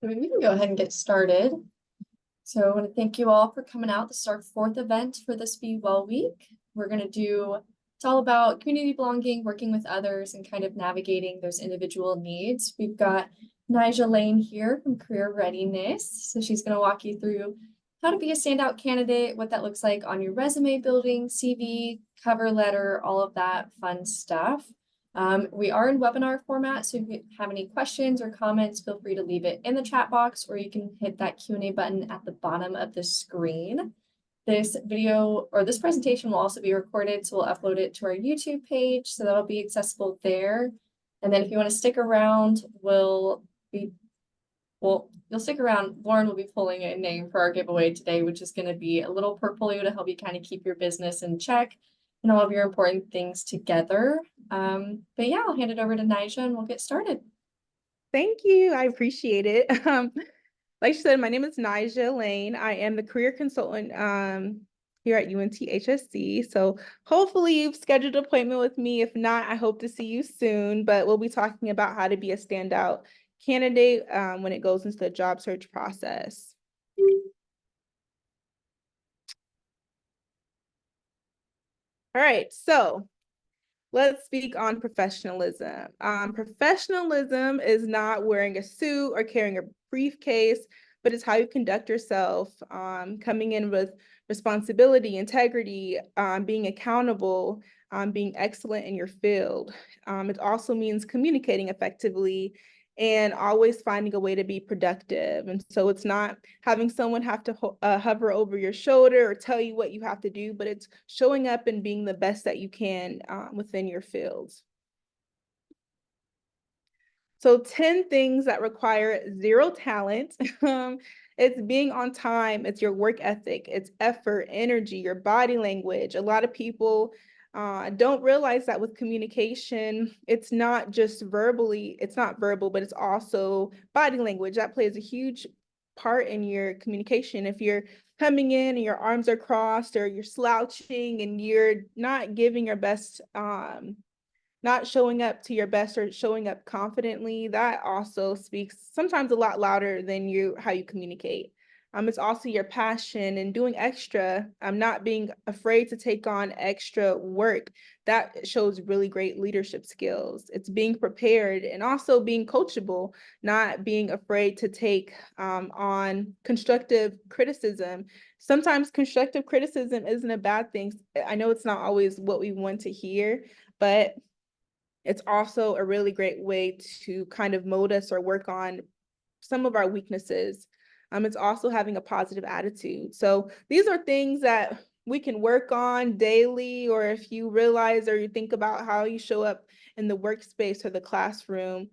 We can go ahead and get started. So I want to thank you all for coming out. This is our fourth event for this Be Well Week. It's all about community belonging, working with others, and kind of navigating those individual needs. We've got Nigel Lane here from Career Readiness. So she's going to walk you through how to be a standout candidate, what that looks like on your resume building, CV, cover letter, all of that fun stuff. We are in webinar format, so if you have any questions or comments, feel free to leave it in the chat box, or you can hit that Q&A button at the bottom of the screen. This video or this presentation will also be recorded, so we'll upload it to our YouTube page, so that'll be accessible there. And then if you want to stick around, you'll stick around. Lauren will be pulling a name for our giveaway today, which is going to be a little portfolio to help you kind of keep your business in check and all of your important things together. But yeah, I'll hand it over to Nija and we'll get started. Thank you. I appreciate it. Like you said, my name is Nija Lane. I am the career consultant here at UNT HSC. So hopefully you've scheduled an appointment with me. If not, I hope to see you soon. But we'll be talking about how to be a standout candidate when it goes into the job search process. All right, so let's speak on professionalism. Professionalism is not wearing a suit or carrying a briefcase, but it's how you conduct yourself, coming in with responsibility, integrity, being accountable, being excellent in your field. It also means communicating effectively and always finding a way to be productive. And so it's not having someone have to hover over your shoulder or tell you what you have to do, but it's showing up and being the best that you can within your fields. So 10 things that require zero talent. It's being on time, it's your work ethic, it's effort, energy, your body language. A lot of people don't realize that with communication, it's not just it's not verbal, but it's also body language. That plays a huge part in your communication. If you're coming in and your arms are crossed or you're slouching and you're not giving your best, not showing up to your best or showing up confidently, that also speaks sometimes a lot louder than how you communicate. It's also your passion and doing extra, not being afraid to take on extra work. That shows really great leadership skills. It's being prepared and also being coachable, not being afraid to take on constructive criticism. Sometimes constructive criticism isn't a bad thing. I know it's not always what we want to hear, but it's also a really great way to kind of mold us or work on some of our weaknesses. It's also having a positive attitude. So these are things that we can work on daily, or if you realize or you think about how you show up in the workspace or the classroom,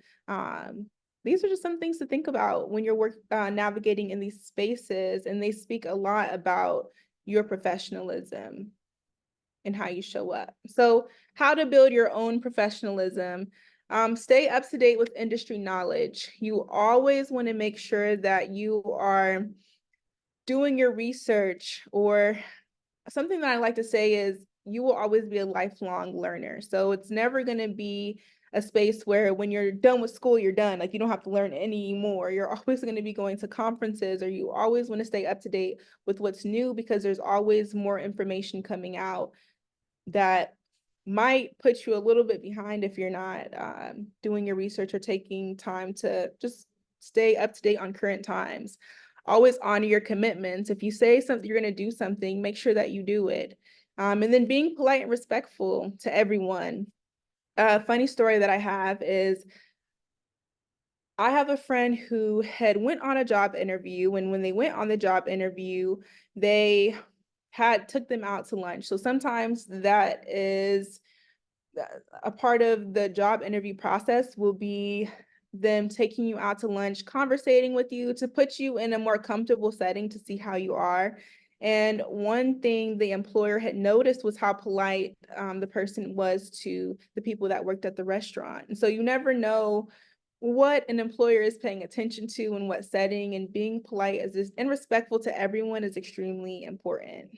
these are just some things to think about when you're navigating in these spaces, and they speak a lot about your professionalism and how you show up. So how to build your own professionalism. Stay up to date with industry knowledge. You always want to make sure that you are doing your research, or something that I like to say is you will always be a lifelong learner. So it's never going to be a space where when you're done with school, you're done. Like you don't have to learn anymore. You're always going to be going to conferences, or you always want to stay up to date with what's new, because there's always more information coming out that might put you a little bit behind if you're not doing your research or taking time to just stay up to date on current times. Always honor your commitments. If you say something, you're going to do something, make sure that you do it. And then being polite and respectful to everyone. A funny story that I have is I have a friend who had went on a job interview, and when they went on the job interview, they took them out to lunch. So sometimes that is a part of the job interview process, will be them taking you out to lunch, conversating with you to put you in a more comfortable setting to see how you are. And one thing the employer had noticed was how polite the person was to the people that worked at the restaurant. And so you never know what an employer is paying attention to in what setting, and being polite and respectful to everyone is extremely important.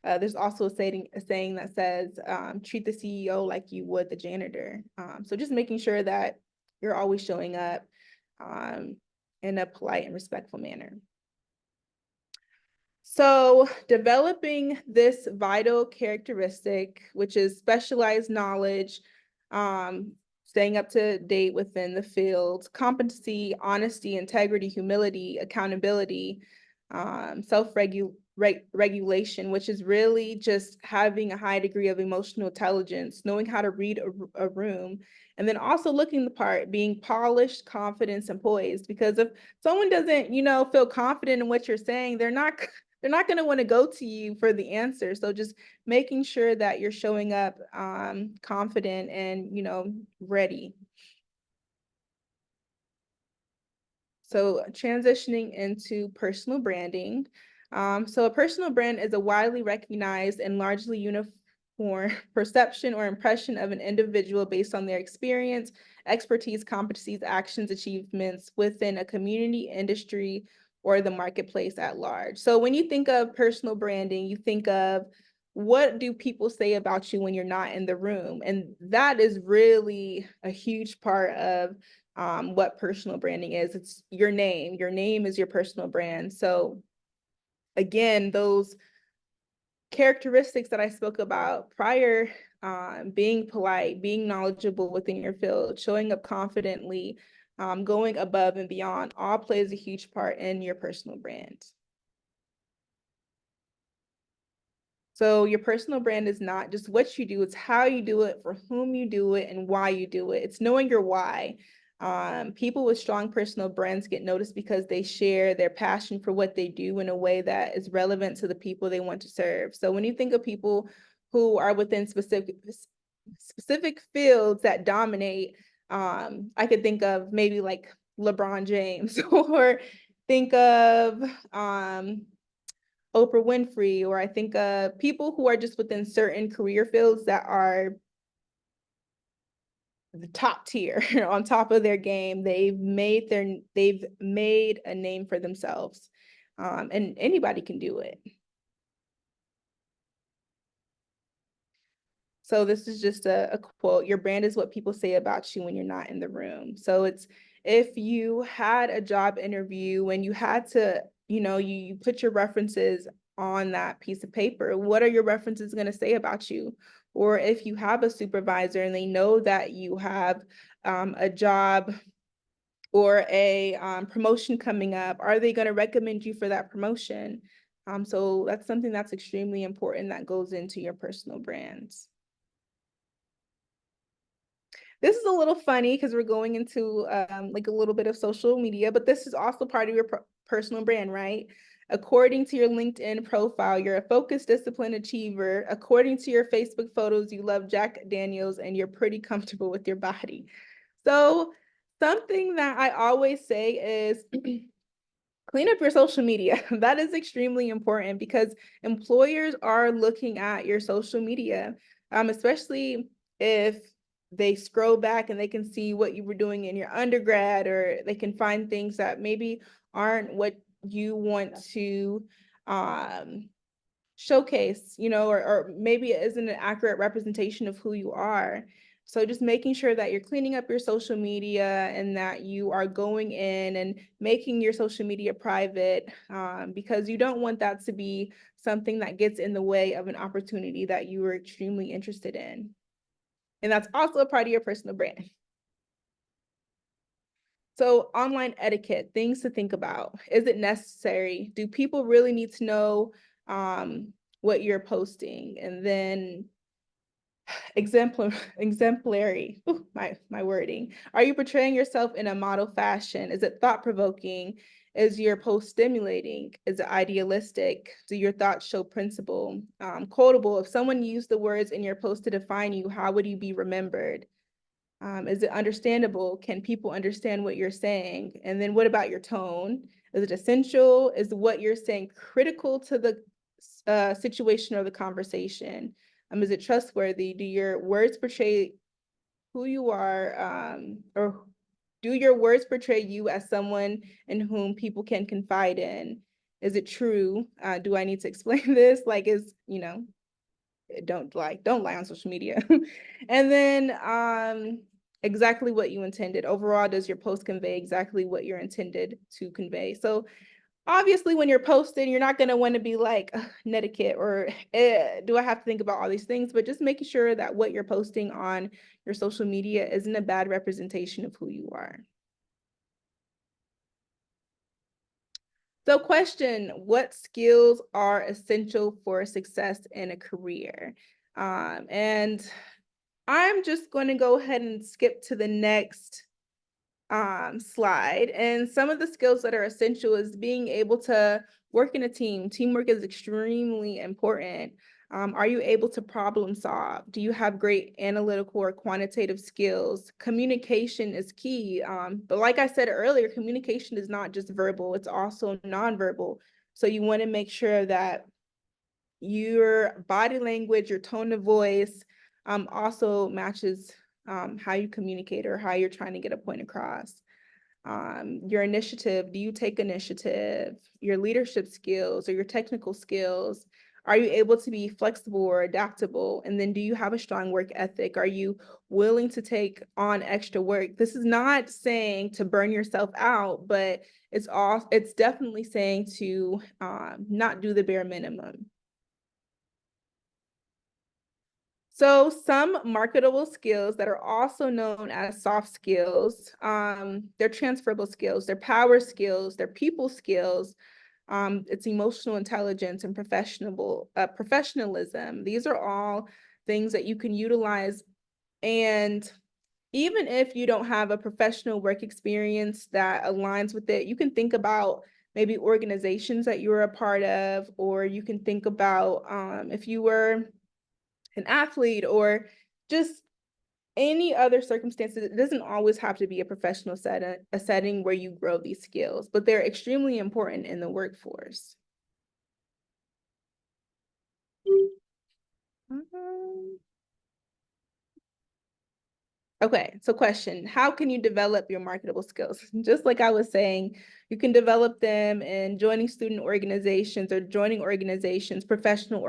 There's also a saying that says, treat the CEO like you would the janitor. So just making sure that you're always showing up. in a polite and respectful manner. So developing this vital characteristic, which is specialized knowledge, staying up to date within the field, competency, honesty, integrity, humility, accountability, self-regulation, which is really just having a high degree of emotional intelligence, knowing how to read a room, and then also looking the part, being polished, confident, and poised. Because if someone doesn't, feel confident in what you're saying, they're not going to want to go to you for the answer. So just making sure that you're showing up confident and, ready. So transitioning into personal branding. So a personal brand is a widely recognized and largely uniform perception or impression of an individual based on their experience, expertise, competencies, actions, achievements within a community, industry, or the marketplace at large. So when you think of personal branding, you think of what do people say about you when you're not in the room? And that is really a huge part of what personal branding is. It's your name. Your name is your personal brand. So again, those characteristics that I spoke about prior, being polite, being knowledgeable within your field, showing up confidently, going above and beyond, all plays a huge part in your personal brand. So your personal brand is not just what you do, it's how you do it, for whom you do it, and why you do it. It's knowing your why. People with strong personal brands get noticed because they share their passion for what they do in a way that is relevant to the people they want to serve. So when you think of people who are within specific fields that dominate, I could think of maybe like LeBron James, or think of Oprah Winfrey, or I think people who are just within certain career fields that are the top tier on top of their game. They've made a name for themselves, and anybody can do it. So this is just a quote: your brand is what people say about you when you're not in the room. So it's, if you had a job interview and you had to, you put your references on that piece of paper, what are your references going to say about you? Or if you have a supervisor and they know that you have a job or a promotion coming up, are they going to recommend you for that promotion? So that's something that's extremely important that goes into your personal brands. This is a little funny because we're going into like a little bit of social media, but this is also part of your personal brand, right? According to your LinkedIn profile, you're a focused, disciplined achiever. According to your Facebook photos, you love Jack Daniels and you're pretty comfortable with your body. So something that I always say is clean up your social media. That is extremely important because employers are looking at your social media, especially if they scroll back and they can see what you were doing in your undergrad, or they can find things that maybe aren't what you want to showcase, or maybe it isn't an accurate representation of who you are. So just making sure that you're cleaning up your social media and that you are going in and making your social media private, because you don't want that to be something that gets in the way of an opportunity that you are extremely interested in. And that's also a part of your personal brand. So online etiquette, things to think about. Is it necessary? Do people really need to know what you're posting? And then exemplary, ooh, my wording. Are you portraying yourself in a model fashion? Is it thought-provoking? Is your post stimulating? Is it idealistic? Do your thoughts show principle? Quotable, if someone used the words in your post to define you, how would you be remembered? Is it understandable? Can people understand what you're saying? And then what about your tone? Is it essential? Is what you're saying critical to the situation or the conversation? Is it trustworthy? Do your words portray who you are, or do your words portray you as someone in whom people can confide in? Is it true? Do I need to explain this? Like, don't lie on social media. And then exactly what you intended? Overall, does your post convey exactly what you're intended to convey? So obviously, when you're posting, you're not going to want to be like netiquette or do I have to think about all these things? But just making sure that what you're posting on your social media isn't a bad representation of who you are. So question, what skills are essential for success in a career? And I'm just going to go ahead and skip to the next slide. And some of the skills that are essential is being able to work in a team. Teamwork is extremely important. Are you able to problem solve? Do you have great analytical or quantitative skills? Communication is key. But like I said earlier, communication is not just verbal, it's also nonverbal. So you want to make sure that your body language, your tone of voice also matches how you communicate or how you're trying to get a point across. Your initiative, do you take initiative? Your leadership skills or your technical skills? Are you able to be flexible or adaptable? And then do you have a strong work ethic? Are you willing to take on extra work? This is not saying to burn yourself out, but it's definitely saying to not do the bare minimum. So some marketable skills that are also known as soft skills, they're transferable skills, they're power skills, they're people skills, it's emotional intelligence and professionalism. These are all things that you can utilize. And even if you don't have a professional work experience that aligns with it, you can think about maybe organizations that you're a part of, or you can think about if you were an athlete or just any other circumstances. It doesn't always have to be a professional setting where you grow these skills, but they're extremely important in the workforce. Okay, so question, how can you develop your marketable skills? Just like I was saying, you can develop them in joining student organizations or joining organizations, professional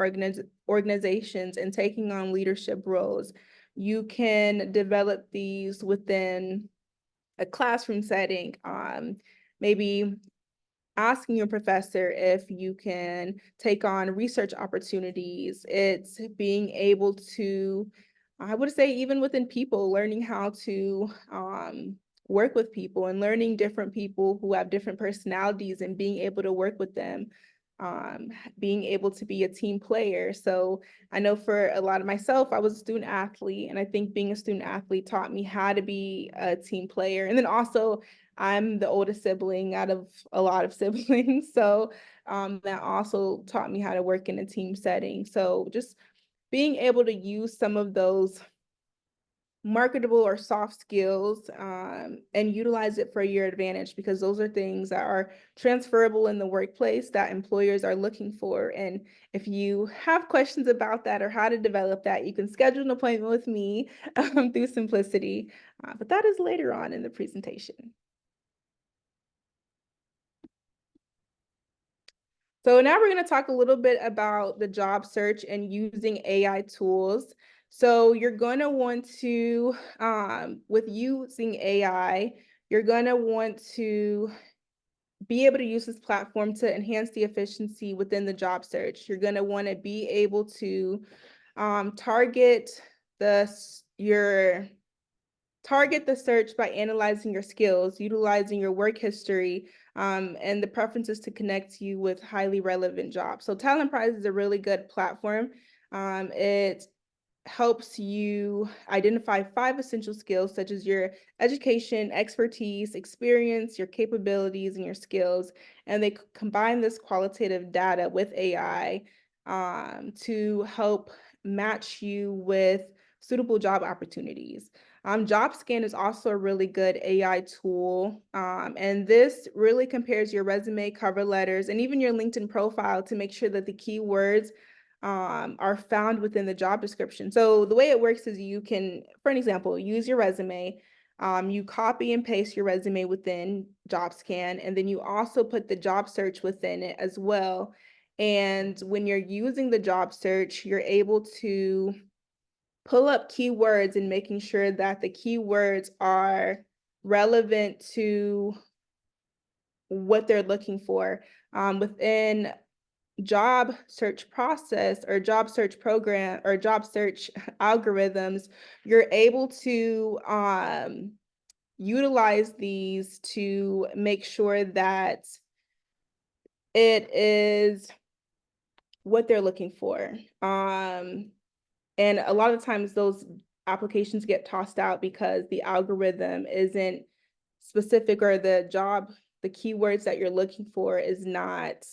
organizations, and taking on leadership roles. You can develop these within a classroom setting, maybe asking your professor if you can take on research opportunities. It's being able to, I would say, even within people, learning how to work with people and learning different people who have different personalities and being able to work with them, being able to be a team player. So I know for a lot of myself, I was a student athlete, and I think being a student athlete taught me how to be a team player. And then also, I'm the oldest sibling out of a lot of siblings. So that also taught me how to work in a team setting. So just being able to use some of those marketable or soft skills and utilize it for your advantage, because those are things that are transferable in the workplace that employers are looking for. And if you have questions about that or how to develop that, you can schedule an appointment with me through Simplicity. But that is later on in the presentation. So now we're going to talk a little bit about the job search and using AI tools. So you're going to want to, with using AI, you're going to want to be able to use this platform to enhance the efficiency within the job search. You're going to want to be able to target the search by analyzing your skills, utilizing your work history, and the preferences to connect you with highly relevant jobs. So Talent Prize is a really good platform. It helps you identify 5 essential skills, such as your education, expertise, experience, your capabilities, and your skills. And they combine this qualitative data with AI to help match you with suitable job opportunities. JobScan is also a really good AI tool. And this really compares your resume, cover letters, and even your LinkedIn profile to make sure that the keywords are found within the job description. So the way it works is you can, for an example, use your resume. You copy and paste your resume within JobScan, and then you also put the job search within it as well. And when you're using the job search, you're able to pull up keywords and making sure that the keywords are relevant to what they're looking for. Within job search process or job search program or job search algorithms, you're able to utilize these to make sure that it is what they're looking for. And a lot of times those applications get tossed out because the algorithm isn't specific, or the keywords that you're looking for is not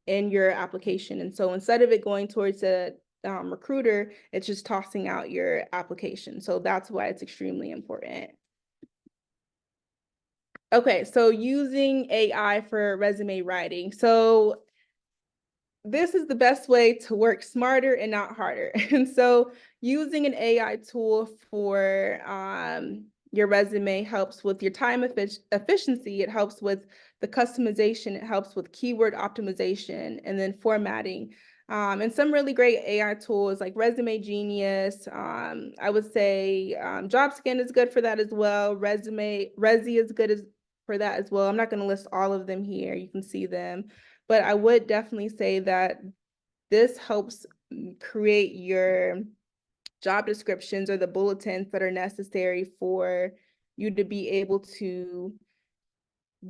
in your application. And so instead of it going towards a recruiter, it's just tossing out your application. So that's why it's extremely important. Okay, so using AI for resume writing. So this is the best way to work smarter and not harder. And so using an AI tool for your resume helps with your time efficiency. It helps with the customization. It helps with keyword optimization and then formatting. And some really great AI tools like Resume Genius. I would say JobScan is good for that as well. Resi is good for that as well. I'm not going to list all of them here. You can see them. But I would definitely say that this helps create your job descriptions or the bulletins that are necessary for you to be able to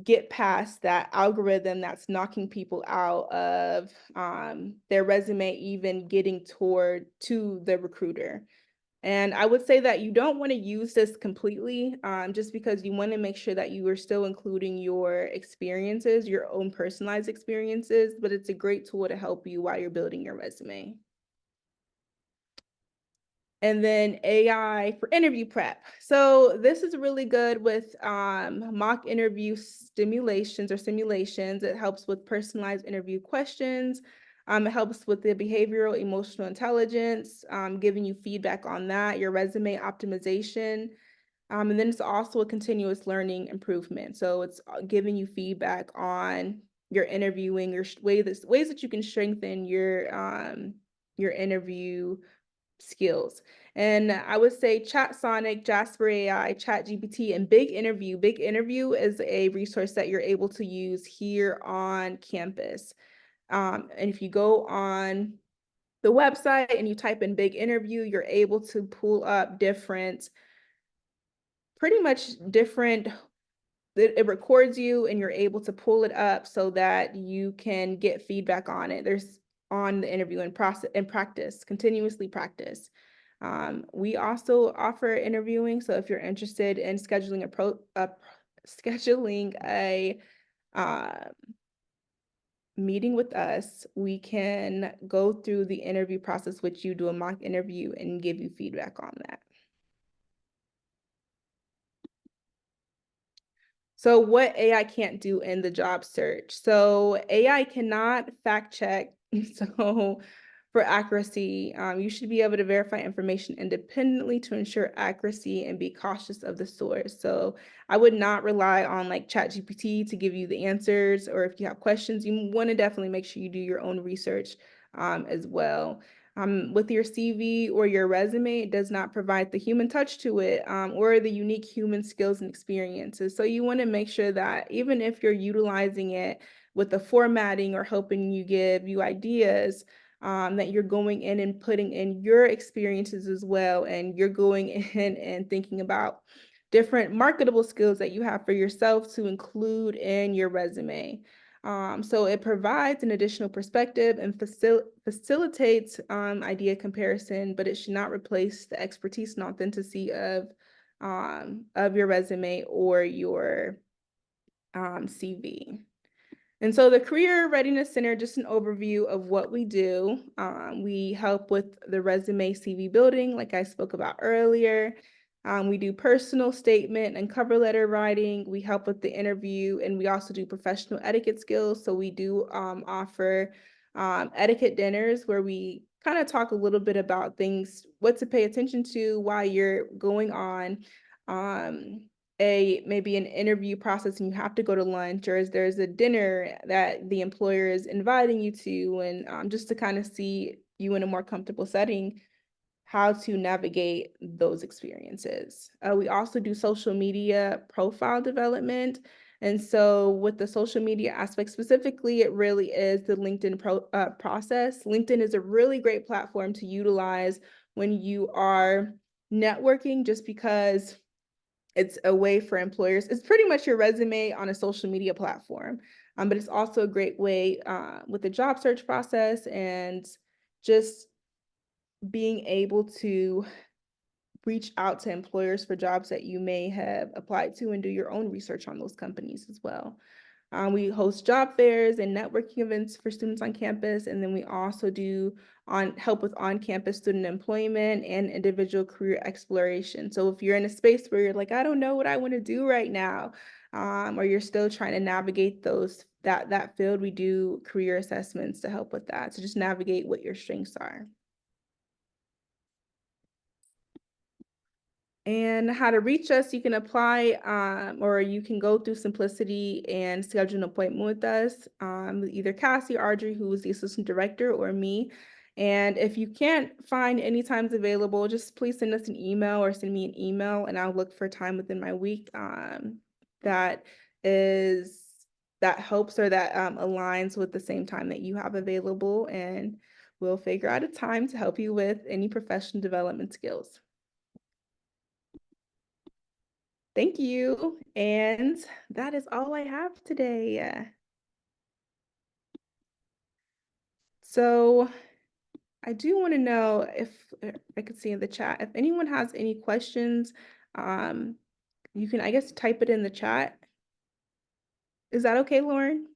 get past that algorithm that's knocking people out of their resume, even getting to the recruiter. And I would say that you don't want to use this completely, just because you want to make sure that you are still including your experiences, your own personalized experiences, but it's a great tool to help you while you're building your resume. And then AI for interview prep. So this is really good with mock interview stimulations or simulations. It helps with personalized interview questions. It helps with the behavioral emotional intelligence, giving you feedback on that, your resume optimization. And then it's also a continuous learning improvement. So it's giving you feedback on your interviewing, your ways that you can strengthen your interview skills. And I would say ChatSonic, Jasper AI, ChatGPT, and Big Interview. Big Interview is a resource that you're able to use here on campus. And if you go on the website and you type in Big Interview, you're able to pull up pretty much different, it records you and you're able to pull it up so that you can get feedback on it. There's on the interview and process and practice, continuously practice. We also offer interviewing. So if you're interested in scheduling a meeting with us, we can go through the interview process with you, do a mock interview, and give you feedback on that. So what AI can't do in the job search. So AI cannot fact check. So for accuracy, you should be able to verify information independently to ensure accuracy and be cautious of the source. So I would not rely on like ChatGPT to give you the answers, or if you have questions, you want to definitely make sure you do your own research as well. With your CV or your resume, it does not provide the human touch to it, or the unique human skills and experiences. So you want to make sure that even if you're utilizing it with the formatting or helping you give you ideas, that you're going in and putting in your experiences as well, and you're going in and thinking about different marketable skills that you have for yourself to include in your resume. So it provides an additional perspective and facilitates idea comparison, but it should not replace the expertise and authenticity of your resume or your CV. And so the Career Readiness Center, just an overview of what we do. We help with the resume CV building, like I spoke about earlier. We do personal statement and cover letter writing. We help with the interview, and we also do professional etiquette skills. So we do offer etiquette dinners where we kind of talk a little bit about things, what to pay attention to while you're going on maybe an interview process and you have to go to lunch, or there's a dinner that the employer is inviting you to, and just to kind of see you in a more comfortable setting, how to navigate those experiences. We also do social media profile development. And so with the social media aspect specifically, it really is the LinkedIn process. LinkedIn is a really great platform to utilize when you are networking, just because it's a way for employers. It's pretty much your resume on a social media platform, but it's also a great way with the job search process and just being able to reach out to employers for jobs that you may have applied to and do your own research on those companies as well. We host job fairs and networking events for students on campus, and then we also do help with on-campus student employment and individual career exploration. So if you're in a space where you're like, I don't know what I want to do right now, or you're still trying to navigate that field, we do career assessments to help with that. So just navigate what your strengths are. And how to reach us, you can apply or you can go through Simplicity and schedule an appointment with us, with either Cassie, Audrey, who is the assistant director, or me. And if you can't find any times available, just please send us an email or send me an email, and I'll look for time within my week that is that helps or that aligns with the same time that you have available, and we'll figure out a time to help you with any professional development skills. Thank you. And that is all I have today. So I do want to know if I could see in the chat, if anyone has any questions, you can, I guess, type it in the chat. Is that okay, Lauren?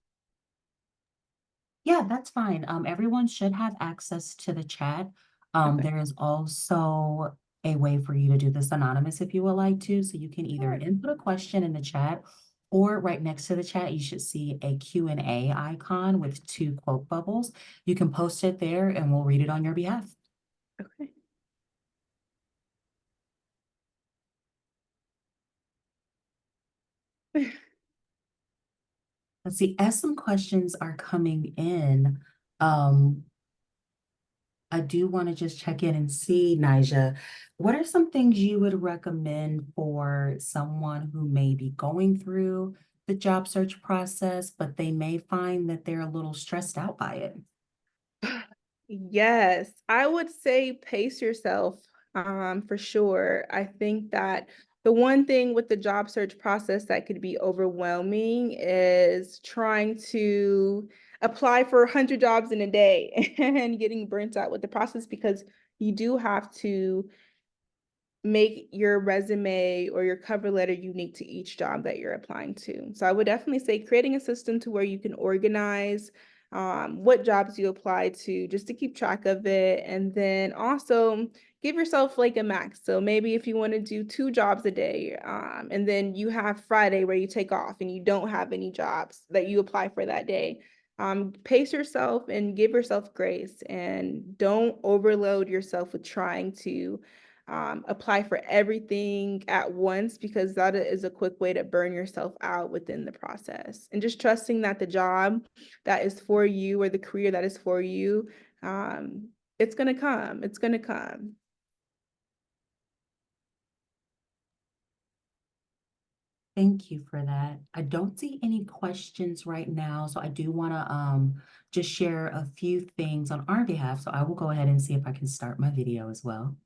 Yeah, that's fine. Everyone should have access to the chat. Okay. There is also a way for you to do this anonymous if you would like to. So you can either Sure. input a question in the chat, or right next to the chat, you should see a Q&A icon with 2 quote bubbles. You can post it there and we'll read it on your behalf. Okay. Let's see, as some questions are coming in, I do want to just check in and see, Nija, what are some things you would recommend for someone who may be going through the job search process, but they may find that they're a little stressed out by it? Yes, I would say pace yourself, for sure. I think that the one thing with the job search process that could be overwhelming is trying to apply for 100 jobs in a day and getting burnt out with the process, because you do have to make your resume or your cover letter unique to each job that you're applying to. So I would definitely say creating a system to where you can organize what jobs you apply to, just to keep track of it. And then also give yourself like a max. So maybe if you want to do 2 jobs a day, and then you have Friday where you take off and you don't have any jobs that you apply for that day. Pace yourself and give yourself grace, and don't overload yourself with trying to apply for everything at once, because that is a quick way to burn yourself out within the process. And just trusting that the job that is for you, or the career that is for you, it's going to come. It's going to come. Thank you for that. I don't see any questions right now, so I do want to just share a few things on our behalf. So I will go ahead and see if I can start my video as well.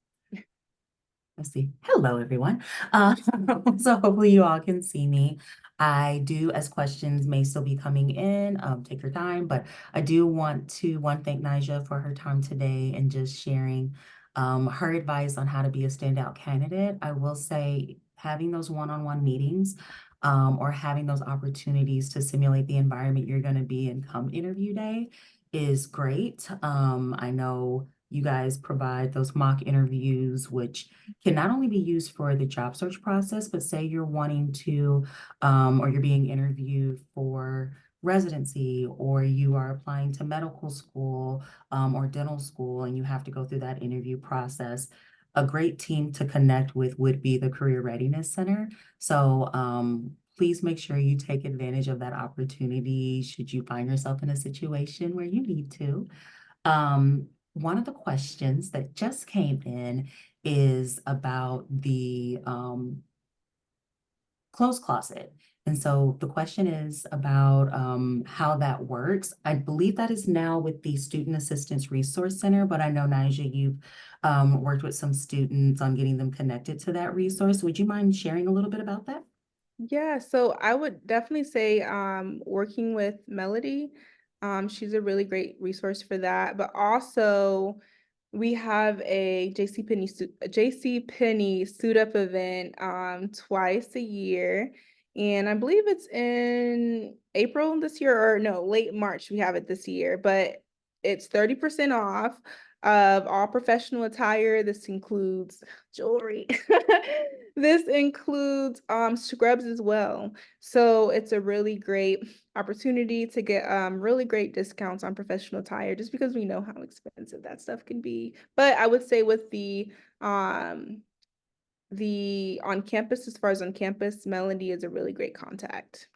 Let's see. Hello, everyone. So hopefully you all can see me. I do, as questions may still be coming in, take your time, but I do want to thank Nija for her time today and just sharing her advice on how to be a standout candidate. I will say having those one-on-one meetings or having those opportunities to simulate the environment you're going to be in come interview day is great. I know you guys provide those mock interviews, which can not only be used for the job search process, but say you're wanting to, or you're being interviewed for residency, or you are applying to medical school or dental school, and you have to go through that interview process. A great team to connect with would be the Career Readiness Center. So please make sure you take advantage of that opportunity should you find yourself in a situation where you need to. one of the questions that just came in is about the clothes closet. And so the question is about how that works. I believe that is now with the Student Assistance Resource Center, but I know, Nija, you've worked with some students on getting them connected to that resource. Would you mind sharing a little bit about that? Yeah, so I would definitely say working with Melody. She's a really great resource for that. But also we have a JC Penney suit up event twice a year. And I believe it's in April this year, or no, late March we have it this year, but it's 30% off of all professional attire. This includes jewelry. This includes scrubs as well. So it's a really great opportunity to get really great discounts on professional attire, just because we know how expensive that stuff can be. But I would say with the on campus, as far as on campus, Melody is a really great contact.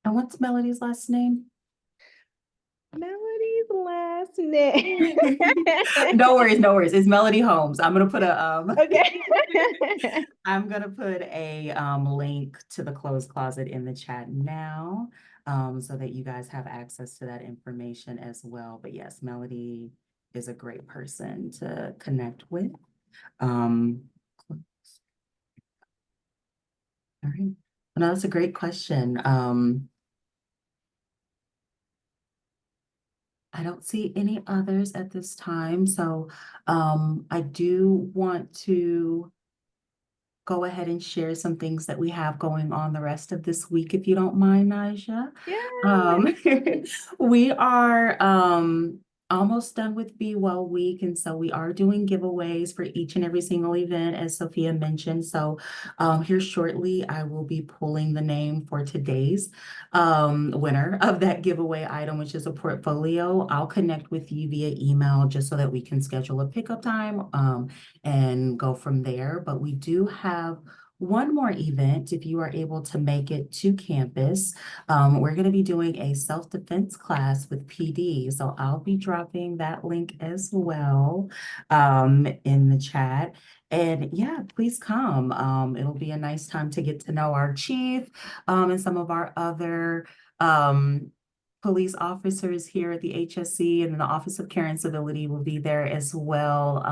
And what's Melody's last name? Melody's last name. No worries, no worries. It's Melody Holmes. I'm gonna put a Okay. I'm gonna put a link to the clothes closet in the chat now, so that you guys have access to that information as well. But yes, Melody is a great person to connect with. Um, all right. No, that's a great question. I don't see any others at this time, so I do want to go ahead and share some things that we have going on the rest of this week, if you don't mind, Naja. Yeah. Um, we are almost done with Be Well Week, and so we are doing giveaways for each and every single event, as Sophia mentioned. So here shortly, I will be pulling the name for today's winner of that giveaway item, which is a portfolio. I'll connect with you via email just so that we can schedule a pickup time and go from there. But we do have one more event if you are able to make it to campus. We're going to be doing a self-defense class with PD. So I'll be dropping that link as well in the chat. And yeah, please come. It'll be a nice time to get to know our chief and some of our other police officers here at the HSC, and the Office of Care and Civility will be there as well.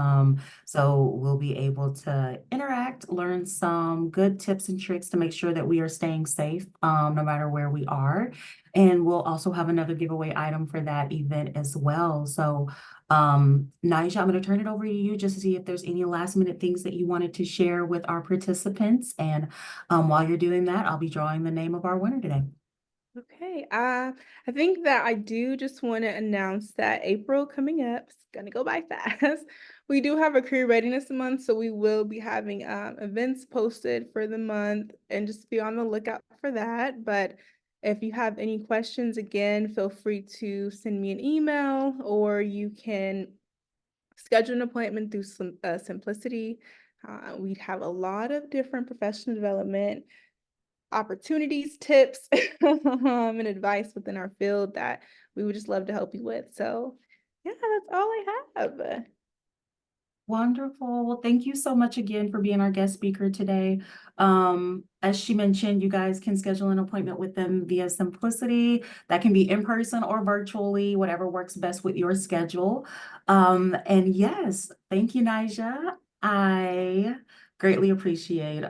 So we'll be able to interact, learn some good tips and tricks to make sure that we are staying safe no matter where we are. And we'll also have another giveaway item for that event as well. So Naija, I'm going to turn it over to you just to see if there's any last minute things that you wanted to share with our participants. And while you're doing that, I'll be drawing the name of our winner today. Okay, I think that I do just want to announce that April coming up, it's gonna go by fast. We do have a career readiness month, so we will be having events posted for the month, and just be on the lookout for that. But if you have any questions, again, feel free to send me an email, or you can schedule an appointment through Simplicity. We have a lot of different professional development opportunities, tips, and advice within our field that we would just love to help you with. So yeah, that's all I have. Wonderful. Well, thank you so much again for being our guest speaker today. As she mentioned, you guys can schedule an appointment with them via Simplicity. That can be in person or virtually, whatever works best with your schedule. And yes, thank you, Naija. I greatly appreciate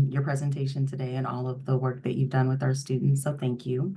your presentation today and all of the work that you've done with our students. So thank you.